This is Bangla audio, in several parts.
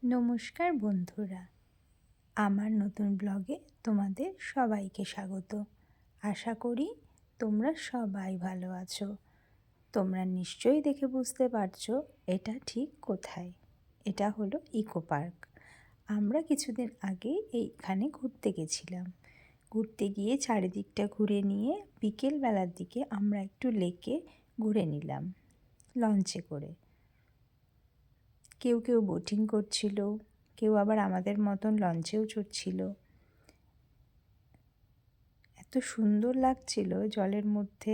নমস্কার বন্ধুরা, আমার নতুন ব্লগে তোমাদের সবাইকে স্বাগত। আশা করি তোমরা সবাই ভালো আছো। তোমরা নিশ্চয়ই দেখে বুঝতে পারছো এটা ঠিক কোথায়। এটা হলো ইকো পার্ক। আমরা কিছুদিন আগে এইখানে ঘুরতে গেছিলাম। ঘুরতে গিয়ে চারিদিকটা ঘুরে নিয়ে বিকেলবেলার দিকে আমরা একটু লেকে ঘুরে নিলাম লঞ্চে করে। কেউ কেউ বোটিং করছিল, কেউ আবার আমাদের মতন লঞ্চেও চড়ছিল। এত সুন্দর লাগছিল জলের মধ্যে,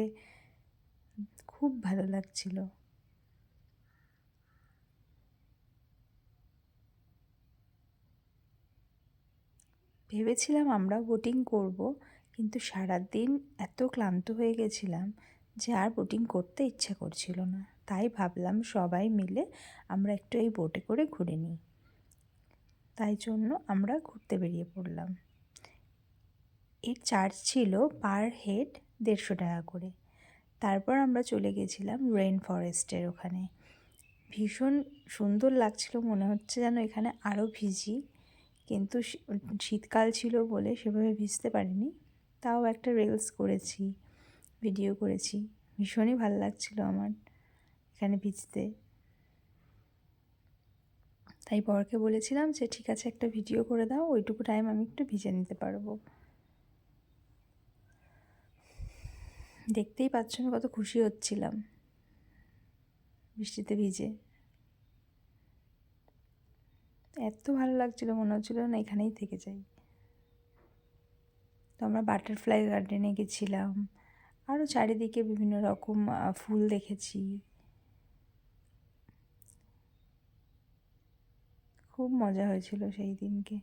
খুব ভালো লাগছিল। ভেবেছিলাম আমরা বোটিং করব, কিন্তু সারাদিন এত ক্লান্ত হয়ে গেছিলাম যে আর বোটিং করতে ইচ্ছা করছিল না। তাই ভাবলাম সবাই মিলে আমরা একটু এই বোটে করে ঘুরে নিই। তাই জন্য আমরা ঘুরতে বেরিয়ে পড়লাম। এর চার্জ ছিল পার হেড 150 টাকা করে। তারপর আমরা চলে গেছিলাম রেইন ফরেস্টের ওখানে। ভীষণ সুন্দর লাগছিল, মনে হচ্ছে যেন এখানে আরও ভিজি, কিন্তু শীতকাল ছিল বলে সেভাবে ভিজতে পারিনি। তাও একটা রিলস করেছি, ভিডিও করেছি। ভীষণই ভালো লাগছিল আমার এখানে ভিজতে। তাই বরকে বলেছিলাম যে ঠিক আছে, একটা ভিডিও করে দাও, ওইটুকু টাইম আমি একটু ভিজে নিতে পারবো। দেখতেই পাচ্ছ আমি কত খুশি হচ্ছিলাম বৃষ্টিতে ভিজে। এত ভালো লাগছিল, মনে হচ্ছিল না এখানেই থেকে যাই। তো আমরা বাটারফ্লাই গার্ডেনে গেছিলাম, আরও চারিদিকে বিভিন্ন রকম ফুল দেখেছি। খুব মজা হয়েছিল সেই দিনকে।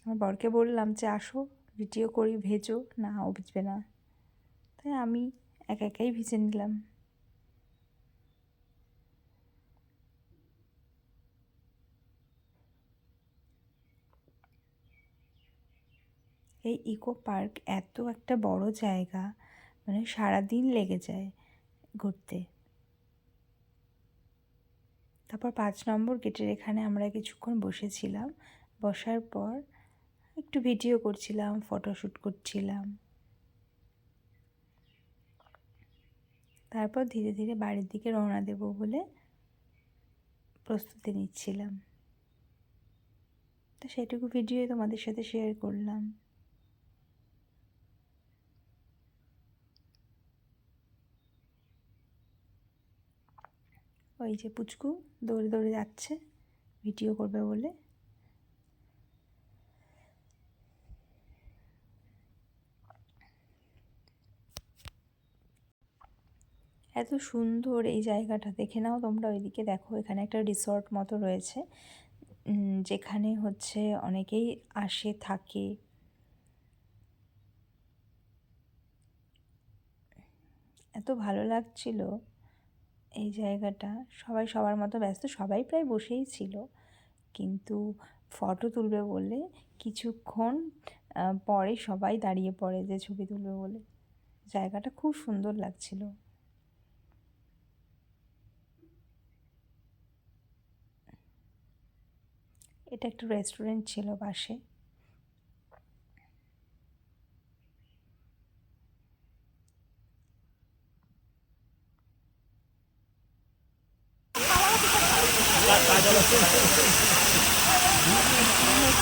আমার বরকে বললাম যে আসো ভিডিও করি, ভেজো। না, ও ভিজবে না, তাই আমি একা একাই ভিজে নিলাম। এই ইকো পার্ক এত একটা বড় জায়গা, মানে সারাদিন লেগে যায় ঘুরতে। তারপর 5 নম্বর গেটের এখানে আমরা কিছুক্ষণ বসেছিলাম। বসার পর একটু ভিডিও করছিলাম, ফটোশ্যুট করছিলাম। তারপর ধীরে ধীরে বাড়ির দিকে রওনা দেব বলে প্রস্তুতি নিচ্ছিলাম। তো সেটুকু ভিডিও তোমাদের সাথে শেয়ার করলাম। ওই যে পুচকু দৌড়ে দৌড়ে যাচ্ছে ভিডিও করবে বলে। এত সুন্দর এই জায়গাটা, দেখে নাও তোমরা। ওইদিকে দেখো, এখানে একটা রিসর্ট মতো রয়েছে, যেখানে হচ্ছে অনেকেই আসে থাকে। এত ভালো লাগছিল এই জায়গাটা। সবাই সবার মতো ব্যস্ত, সবাই প্রায় বসেই ছিল, কিন্তু ফটো তুলবে বলে কিছুক্ষণ পরে সবাই দাঁড়িয়ে পড়ে যে ছবি তুলবে বলে। জায়গাটা খুব সুন্দর লাগছিল। এটা একটা রেস্টুরেন্ট ছিল পাশে।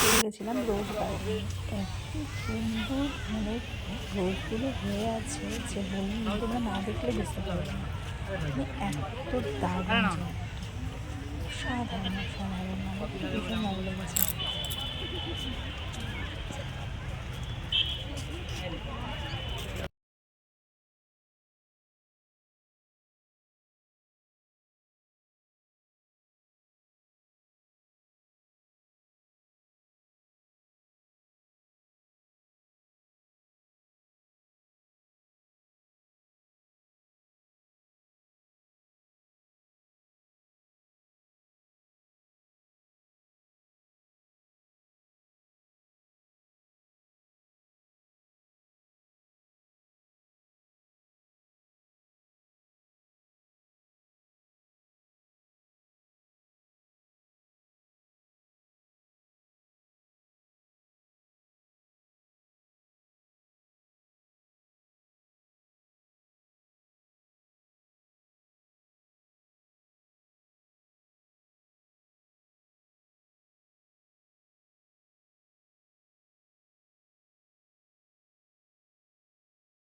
চলে গেছিলাম রোজ গার্ডেন। এত সুন্দর মানে রোজগুলো হয়ে আছে যে তোমরা না দেখলে বুঝতে পারবে না। এত দারুণ, সাধারণ সাধারণ, আমার ভীষণ ভালো লেগেছে।